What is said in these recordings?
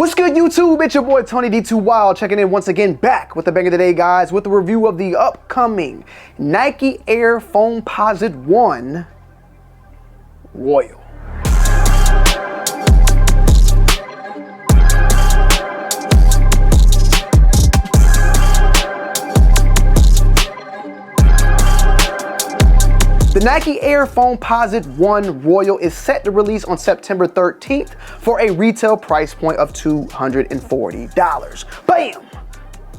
What's good, YouTube? It's your boy Tonyd2wild checking in once again, back with the banger today, guys, with a review of the upcoming Nike Air Foamposite 1 Royal. The Nike Air Foamposite 1 Royal is set to release on September 13th for a retail price point of $240. Bam!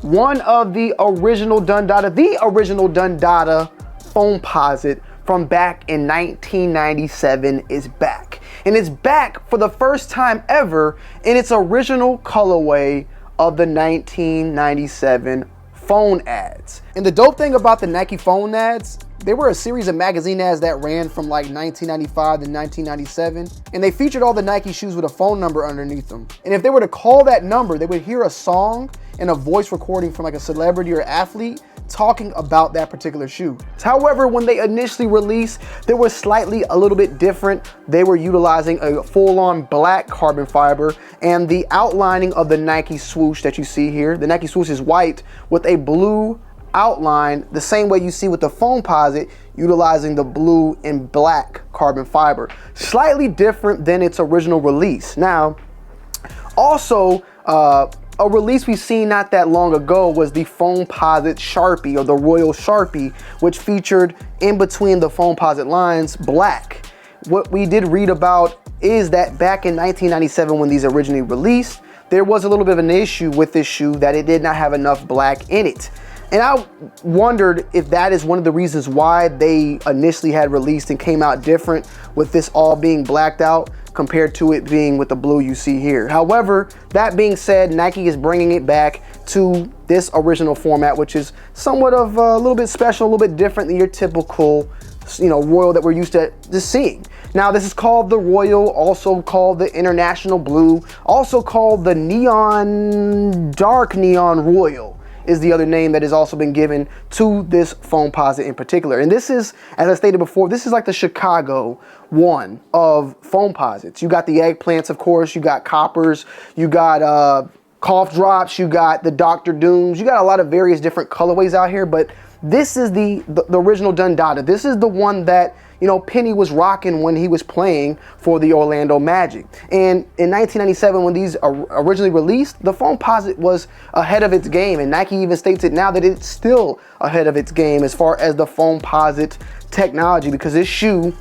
One of the original Dundada, Foamposite from back in 1997 is back. And it's back for the first time ever in its original colorway of the 1997 phone ads. And the dope thing about the Nike phone ads, they were a series of magazine ads that ran from like 1995 to 1997, and they featured all the Nike shoes with a phone number underneath them. And if they were to call that number, they would hear a song and a voice recording from like a celebrity or athlete talking about that particular shoe. However, when they initially released, they were slightly a little bit different. They were utilizing a full-on black carbon fiber, and the outlining of the Nike swoosh that you see here, the Nike swoosh is white with a blue outline, the same way you see with the Foamposite, utilizing the blue and black carbon fiber. Slightly different than its original release. Now, also, a release we've seen not that long ago was the Foamposite Sharpie, or the Royal Sharpie, which featured in between the Foamposite lines black. What we did read about is that back in 1997, when these originally released, there was a little bit of an issue with this shoe that it did not have enough black in it. And I wondered if that is one of the reasons why they initially had released and came out different, with this all being blacked out compared to it being with the blue you see here. However, that being said, Nike is bringing it back to this original format, which is somewhat of a little bit special, a little bit different than your typical, Royal that we're used to just seeing. Now, this is called the Royal, also called the International Blue, also called the Dark Neon Royal is the other name that has also been given to this Foamposite in particular. And this is, as I stated before, this is like the Chicago one of Foamposites. You got the eggplants, of course, you got coppers, you got cough drops, you got the Dr. Dooms, you got a lot of various different colorways out here, but this is the original Dundada. This is the one that, Penny was rocking when he was playing for the Orlando Magic. And in 1997, when these originally released, the Foamposite was ahead of its game, and Nike even states it now that it's still ahead of its game as far as the Foamposite technology, because this shoe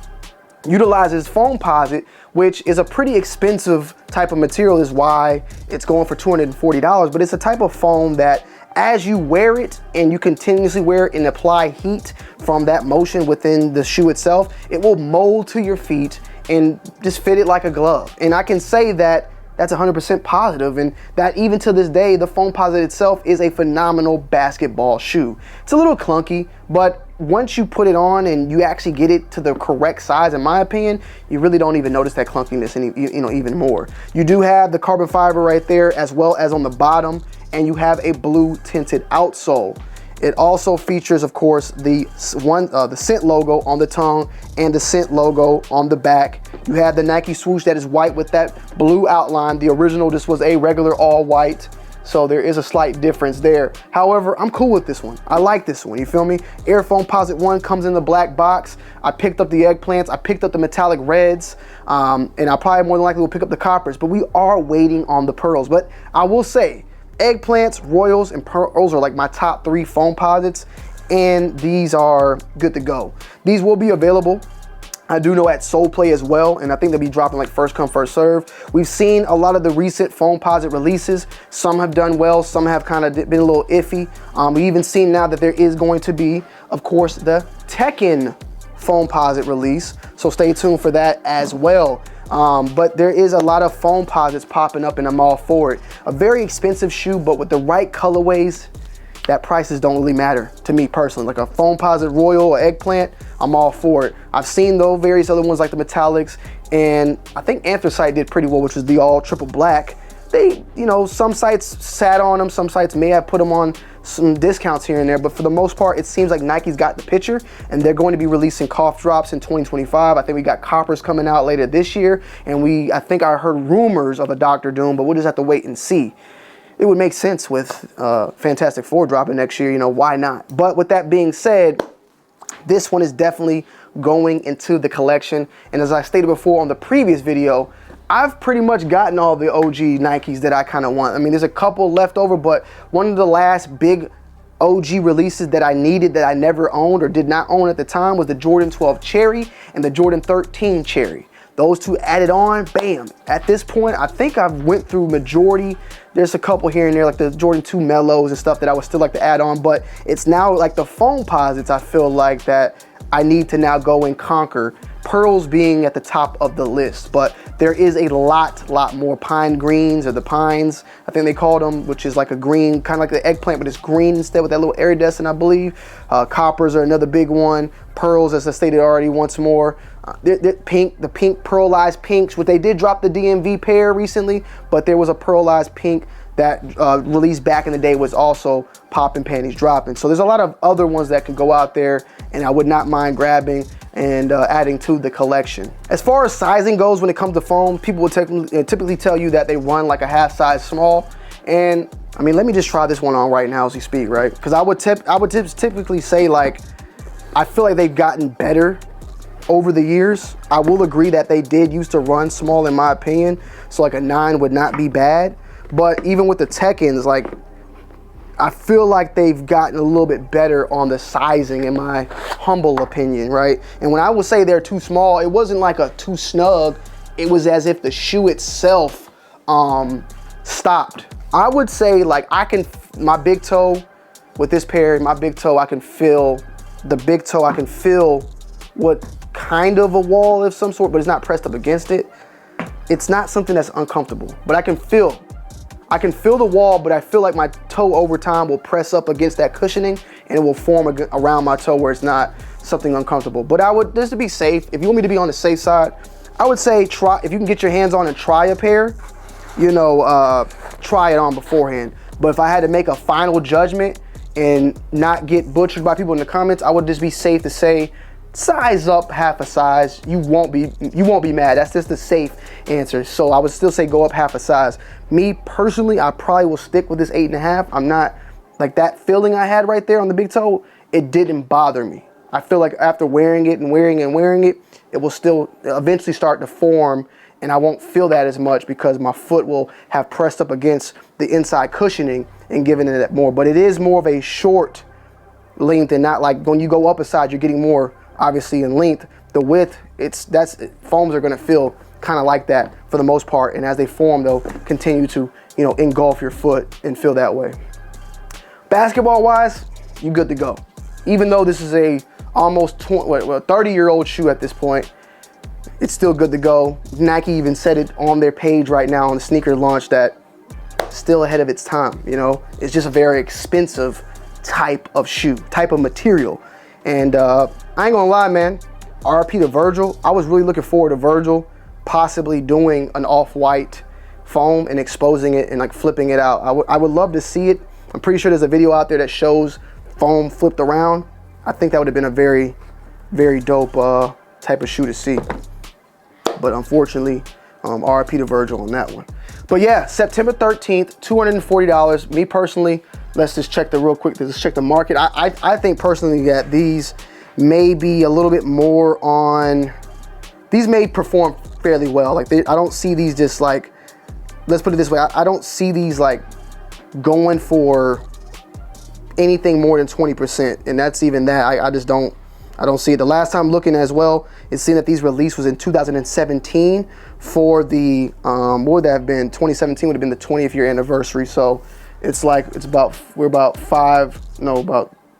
utilizes Foamposite, which is a pretty expensive type of material, is why it's going for $240, but it's a type of foam that as you wear it and you continuously wear it and apply heat from that motion within the shoe itself, it will mold to your feet and just fit it like a glove. And I can say that that's 100% positive, and that even to this day, the Foamposite itself is a phenomenal basketball shoe. It's a little clunky, but once you put it on and you actually get it to the correct size, in my opinion, you really don't even notice that clunkiness even more. You do have the carbon fiber right there, as well as on the bottom, and you have a blue tinted outsole. It also features, of course, the Scent logo on the tongue and the Scent logo on the back. You have the Nike swoosh that is white with that blue outline. The original just was a regular all white, so there is a slight difference there. However, I'm cool with this one. I like this one, you feel me? Air Foamposite 1 comes in the black box. I picked up the eggplants, I picked up the metallic reds, and I probably more than likely will pick up the coppers, but we are waiting on the pearls. But I will say, eggplants, royals, and pearls are like my top 3 Foamposites, and these are good to go. These will be available, I do know, at Soul Play as well, and I think they'll be dropping like first come, first serve. We've seen a lot of the recent Foamposite releases. Some have done well, some have kind of been a little iffy. We've even seen now that there is going to be, of course, the Tekken Foamposite release, so stay tuned for that as well. But there is a lot of Foamposites popping up, and I'm all for it. A very expensive shoe, but with the right colorways, that prices don't really matter to me personally. Like a Foamposite Royal or Eggplant, I'm all for it. I've seen though various other ones like the metallics, and I think Anthracite did pretty well, which was the all triple black. They, some sites sat on them, some sites may have put them on some discounts here and there, but for the most part, it seems like Nike's got the picture, and they're going to be releasing cough drops in 2025. I think we got Coppers coming out later this year, and I think I heard rumors of a Dr. Doom, but we'll just have to wait and see. It would make sense with Fantastic Four dropping next year, you know, why not? But with that being said, this one is definitely going into the collection, and as I stated before on the previous video, I've pretty much gotten all the OG Nikes that I kind of want. I mean, there's a couple left over, but one of the last big OG releases that I needed that I never owned or did not own at the time was the Jordan 12 Cherry and the Jordan 13 Cherry. Those two added on, bam. At this point, I think I've went through majority. There's a couple here and there, like the Jordan 2 Mellows and stuff that I would still like to add on, but it's now like the Foamposites, I feel like that I need to now go and conquer. Pearls being at the top of the list, but there is a lot more pine greens, or the pines, I think they called them, which is like a green, kind of like the eggplant, but it's green instead with that little iridescent, I believe. Coppers are another big one. Pearls, as I stated already once more. The pink pearlized pinks, which they did drop the DMV pair recently, but there was a pearlized pink that released back in the day was also popping panties dropping. So there's a lot of other ones that can go out there, and I would not mind grabbing and adding to the collection. As far as sizing goes when it comes to foam, people will typically tell you that they run like a half size small. And I mean, let me just try this one on right now as we speak, right? Because I would typically say, like, I feel like they've gotten better over the years. I will agree that they did used to run small in my opinion. So like a 9 would not be bad. But even with the Tekkens, like, I feel like they've gotten a little bit better on the sizing in my humble opinion, right? And when I would say they're too small, it wasn't like a too snug. It was as if the shoe itself stopped. I would say, like, my big toe with this pair, my big toe, I can feel the big toe. I can feel what kind of a wall of some sort, but it's not pressed up against it. It's not something that's uncomfortable, but I can feel the wall, but I feel like my toe over time will press up against that cushioning and it will form around my toe where it's not something uncomfortable. But I would, just to be safe, if you want me to be on the safe side, I would say try, if you can get your hands on and try a pair, you know, try it on beforehand. But if I had to make a final judgment and not get butchered by people in the comments, I would just be safe to say, size up half a size. You won't be mad. That's just the safe answer. So I would still say go up half a size. Me personally, I probably will stick with this 8.5. I'm not, like, that feeling I had right there on the big toe, it didn't bother me. I feel like after wearing it and wearing it, it will still eventually start to form, and I won't feel that as much because my foot will have pressed up against the inside cushioning and giving it that more. But it is more of a short length, and not like when you go up a size, you're getting more obviously in length. The width, foams are going to feel kind of like that for the most part, and as they form, they'll continue to, you know, engulf your foot and feel that way. Basketball wise, you good to go. Even though this is a almost 30-year-old shoe at this point, it's still good to go. Nike even said it on their page right now on the sneaker launch that still ahead of its time. You know, it's just a very expensive type of shoe, type of material. And I ain't gonna lie, man, RIP to Virgil. I was really looking forward to Virgil possibly doing an off-white foam and exposing it and like flipping it out. I would love to see it. I'm pretty sure there's a video out there that shows foam flipped around. I think that would have been a very, very dope type of shoe to see. But unfortunately, RIP to Virgil on that one. But yeah, September 13th, $240. Me personally, let's just check let's check the market. I think personally that these may be a little bit more on, these may perform fairly well. Like, I don't see these just like, let's put it this way, I don't see these like going for anything more than 20%, and that's even that. I don't see it. The last time looking as well, it's seen that these release was in 2017 for the what would that have been? 2017 would have been the 20th year anniversary. So it's like we're about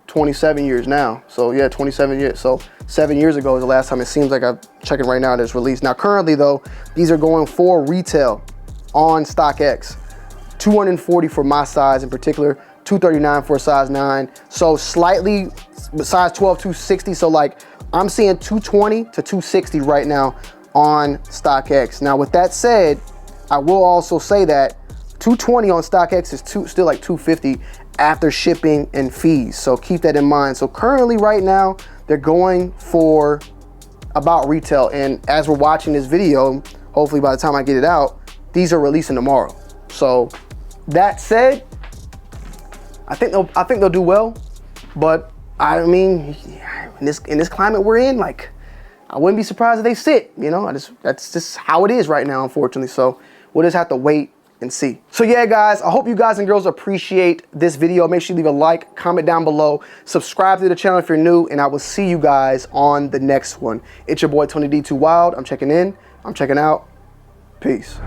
27 years now. So yeah, 27 years. So 7 years ago is the last time. It seems like I'm checking right now that it's released. Now currently though, these are going for retail on StockX, $240 for my size in particular, $239 for a size 9. So slightly size 12, $260. So like I'm seeing $220 to $260 right now on StockX. Now with that said, I will also say that 220 on StockX is still like 250 after shipping and fees. So keep that in mind. So currently right now, they're going for about retail. And as we're watching this video, hopefully by the time I get it out, these are releasing tomorrow. So that said, I think they'll do well. But I mean, in this climate we're in, like, I wouldn't be surprised if they sit, you know. That's just how it is right now, unfortunately. So we'll just have to wait and see. So yeah, guys, I hope you guys and girls appreciate this video. Make sure you leave a like, comment down below, subscribe to the channel if you're new, and I will see you guys on the next one. It's your boy Tonyd2wild. I'm checking in. I'm checking out. Peace.